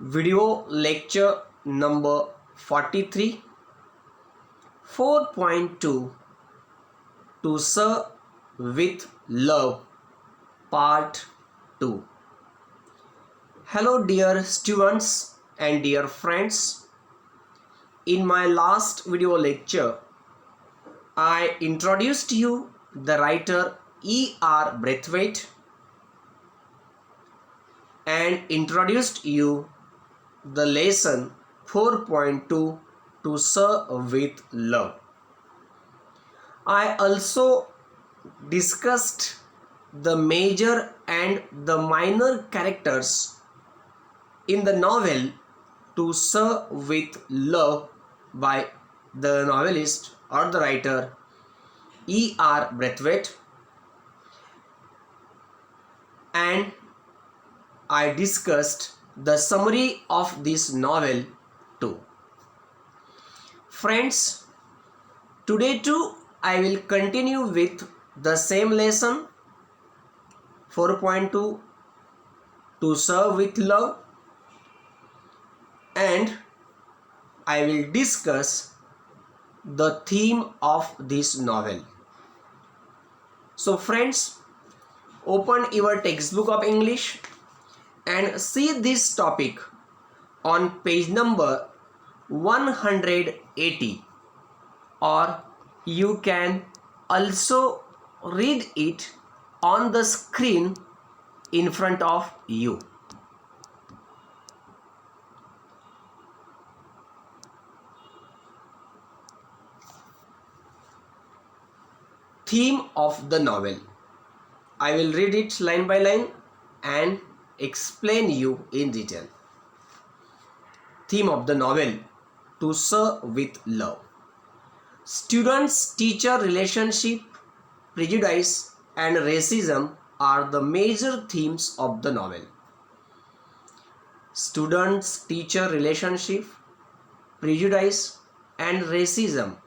Video lecture number 43, 4.2 To Serve with Love, Part 2. Hello dear students and dear friends. In my last video lecture, I introduced you the writer E.R. Braithwaite and introduced you the lesson 4.2 To Serve with Love. I also discussed the major and the minor characters in the novel To Serve with Love by the novelist or the writer E.R. Braithwaite, and I discussed the summary of this novel too. Friends, today too I will continue with the same lesson 4.2 To Serve with Love, and I will discuss the theme of this novel. So friends, open your textbook of English and see this topic on page number 180, or you can also read it on the screen in front of you. Theme of the novel. I will read it line by line and explain you in detail. Theme of the novel: To Serve with Love. Students-teacher relationship, prejudice and racism are the major themes of the novel. Students-teacher relationship, prejudice and racism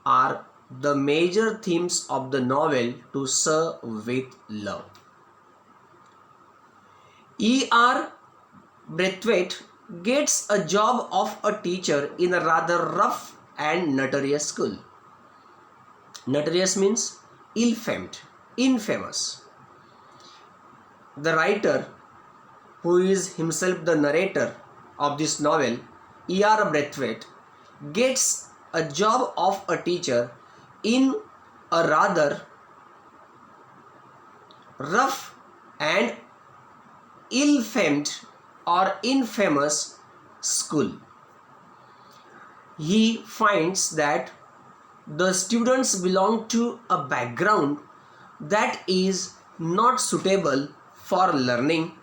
are the major themes of the novel To Serve with Love. E.R. Braithwaite gets a job of a teacher in a rather rough and notorious school. Notorious means ill-famed, infamous. The writer, who is himself the narrator of this novel, E.R. Braithwaite, gets a job of a teacher in a rather rough and ill-famed or infamous school. He finds that the students belong to a background that is not suitable for learning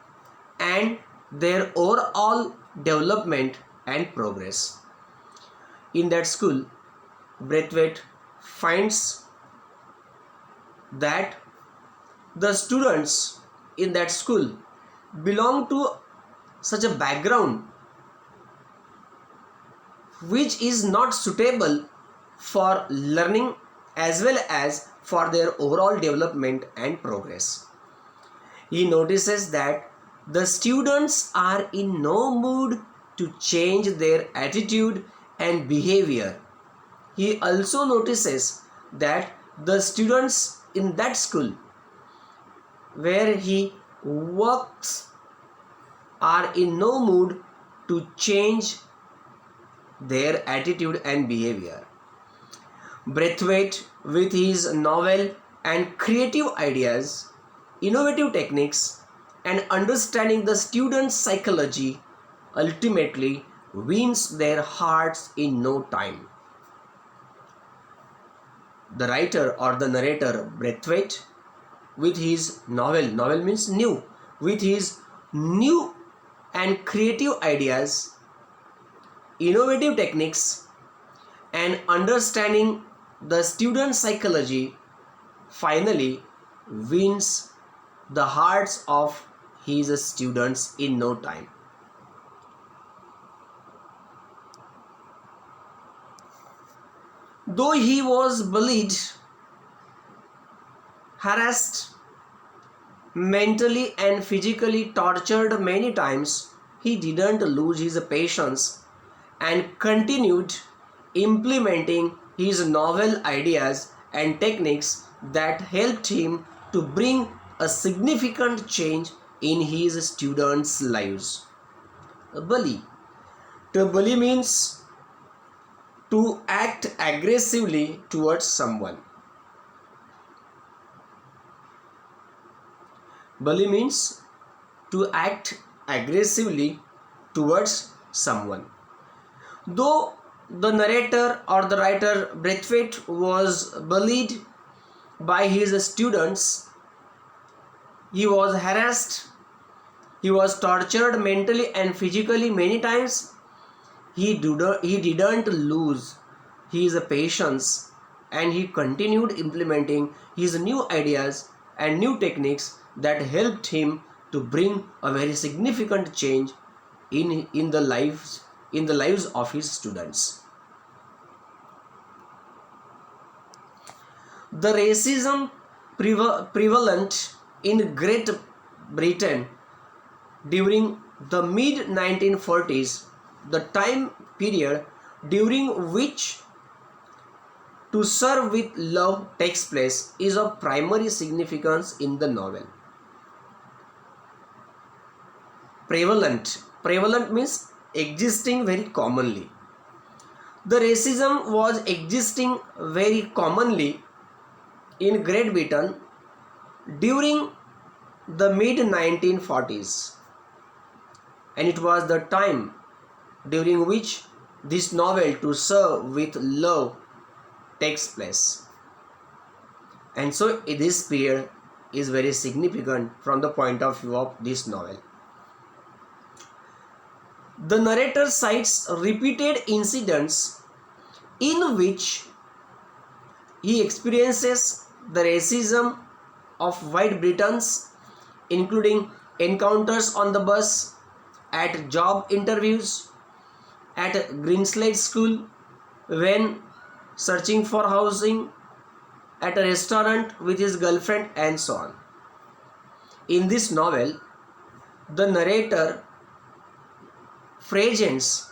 and their overall development and progress. In that school, Braithwaite finds that the students in that school belong to such a background which is not suitable for learning as well as for their overall development and progress. He notices that the students are in no mood to change their attitude and behavior. He also notices that the students in that school where he works are in no mood to change their attitude and behavior. Braithwaite, with his novel and creative ideas, innovative techniques, and understanding the students' psychology, ultimately wins their hearts in no time. The writer or the narrator Braithwaite, with his novel means new, with his new and creative ideas, innovative techniques, and understanding the student psychology, finally wins the hearts of his students in no time. Though he was bullied, harassed, mentally and physically tortured many times, he didn't lose his patience and continued implementing his novel ideas and techniques that helped him to bring a significant change in his students' lives. Bully. To bully means to act aggressively towards someone. Bully means to act aggressively towards someone. Though the narrator or the writer Braithwaite was bullied by his students, he was harassed, he was tortured mentally and physically many times, he didn't lose his patience and he continued implementing his new ideas and new techniques that helped him to bring a very significant change in the lives of his students. The racism prevalent in Great Britain during the mid 1940s, the time period during which To Serve with Love takes place, is of primary significance in the novel. Prevalent means existing very commonly. The racism was existing very commonly in Great Britain during the mid 1940s, and it was the time during which this novel To Serve with Love takes place. And so this period is very significant from the point of view of this novel. The narrator cites repeated incidents in which he experiences the racism of white Britons, including encounters on the bus, at job interviews, at Greenslade School, when searching for housing, at a restaurant with his girlfriend, and so on. In this novel, the narrator Fragence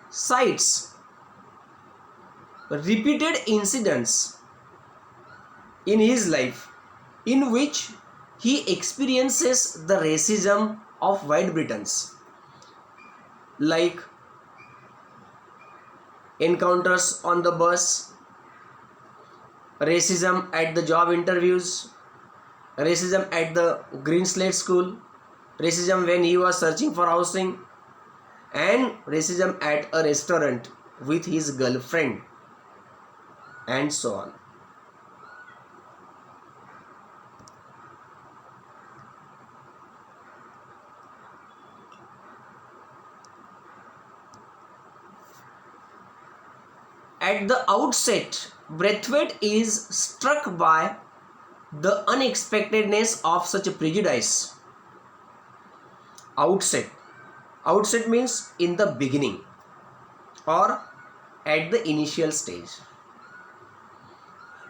cites repeated incidents in his life in which he experiences the racism of white Britons, like encounters on the bus, racism at the job interviews, racism at the Greenslade School, racism when he was searching for housing, and racism at a restaurant with his girlfriend, and so on. At the outset, Braithwaite is struck by the unexpectedness of such a prejudice. Outset means in the beginning or at the initial stage.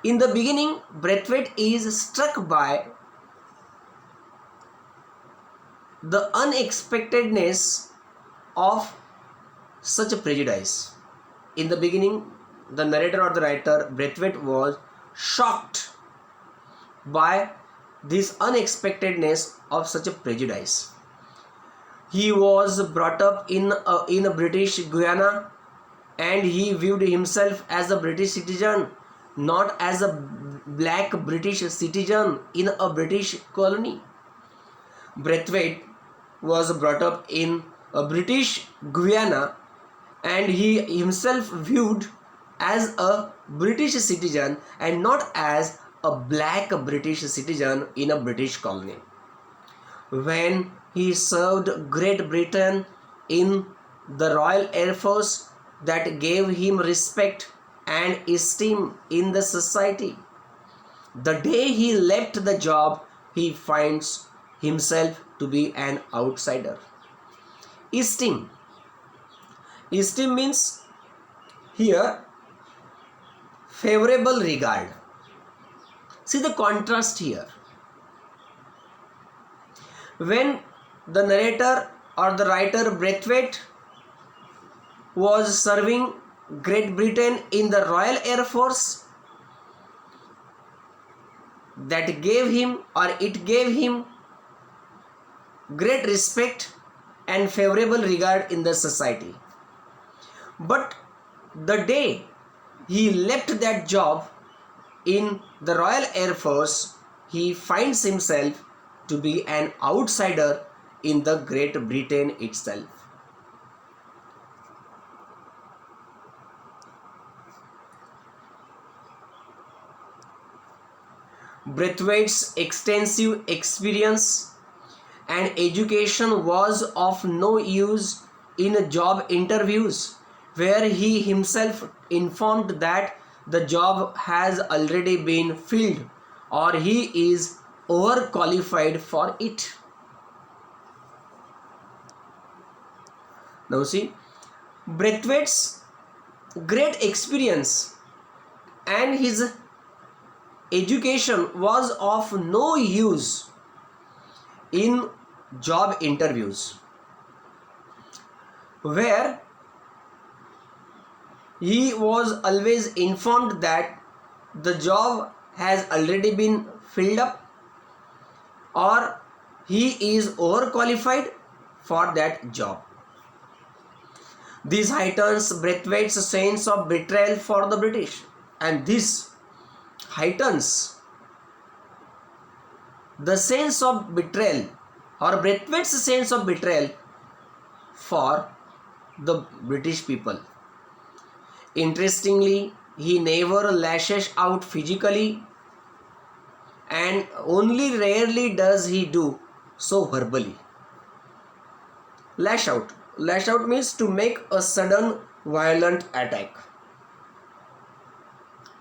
In the beginning, Braithwaite is struck by the unexpectedness of such a prejudice. In the beginning, the narrator or the writer Braithwaite was shocked by this unexpectedness of such a prejudice. He was brought up in a British Guiana, and he viewed himself as a British citizen, not as a black British citizen in a British colony. Braithwaite was brought up in a British Guiana, and he himself viewed as a British citizen and not as a black British citizen in a British colony. When he served Great Britain in the Royal Air Force, that gave him respect and esteem in the society. The day he left the job, he finds himself to be an outsider. Esteem means here favorable regard. See the contrast here. When the narrator or the writer Braithwaite was serving Great Britain in the Royal Air Force, that gave him, or it gave him, great respect and favorable regard in the society. But the day he left that job in the Royal Air Force, he finds himself to be an outsider in the Great Britain itself. Braithwaite's extensive experience and education was of no use in job interviews, where he himself informed that the job has already been filled or he is overqualified for it. Now see, Braithwaite's great experience and his education was of no use in job interviews, where he was always informed that the job has already been filled up or he is overqualified for that job. This heightens Braithwaite's sense of betrayal for the British, and this heightens the sense of betrayal, or Braithwaite's sense of betrayal for the British people. Interestingly, he never lashes out physically, and only rarely does he do so verbally. Lash out. Lash out means to make a sudden violent attack.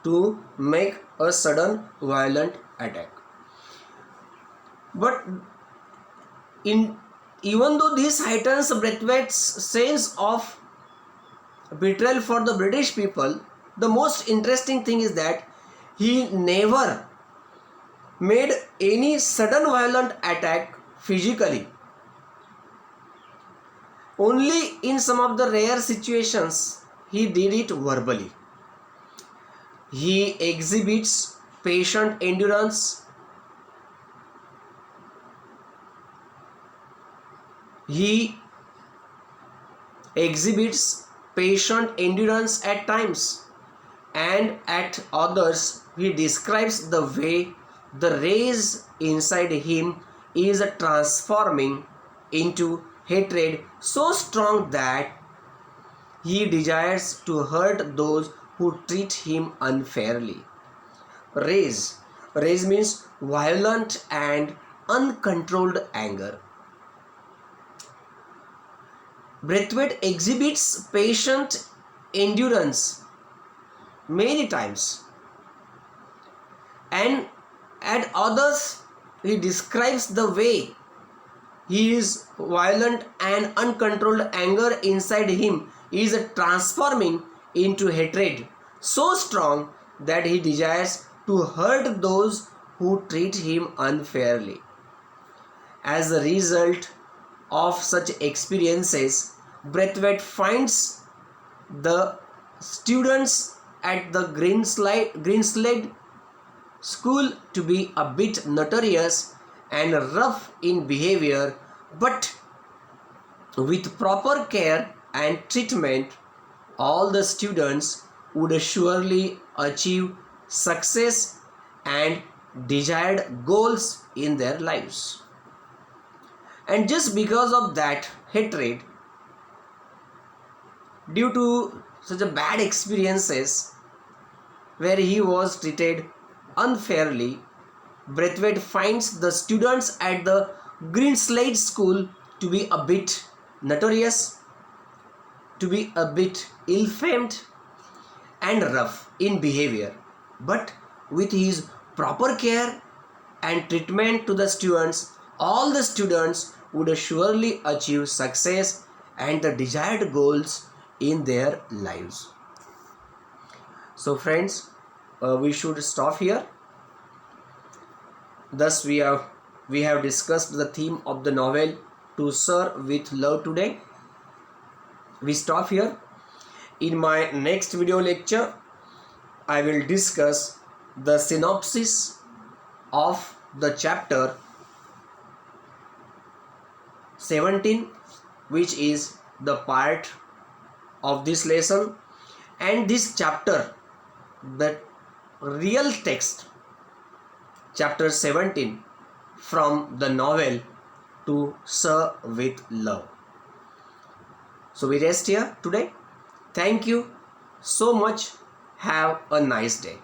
To make a sudden violent attack. But even though this heightens Braithwaite's sense of betrayal for the British people, the most interesting thing is that he never made any sudden violent attack physically. Only in some of the rare situations he did it verbally. He exhibits patient endurance. He exhibits patient endurance at times, and at others he describes the way the rage inside him is transforming into hatred so strong that he desires to hurt those who treat him unfairly. Rage. Rage means violent and uncontrolled anger. Braithwaite exhibits patient endurance many times, and at others he describes the way his violent and uncontrolled anger inside him is transforming into hatred so strong that he desires to hurt those who treat him unfairly. As a result of such experiences, Braithwaite finds the students at the Greenslade school to be a bit notorious and rough in behavior, but with proper care and treatment, all the students would surely achieve success and desired goals in their lives. And just because of that hatred, due to such a bad experiences where he was treated unfairly, Braithwaite finds the students at the Greenslade school to be a bit notorious, to be a bit ill-famed and rough in behavior. But with his proper care and treatment to the students, all the students would surely achieve success and the desired goals in their lives. So friends, we should stop here. Thus we have discussed the theme of the novel, to Sir with Love today. We stop here. In my next video lecture, I will discuss the synopsis of the chapter 17, which is the part of this lesson, and this chapter, the real text, chapter 17 from the novel To Sir with Love. So we rest here today. Thank you so much. Have a nice day.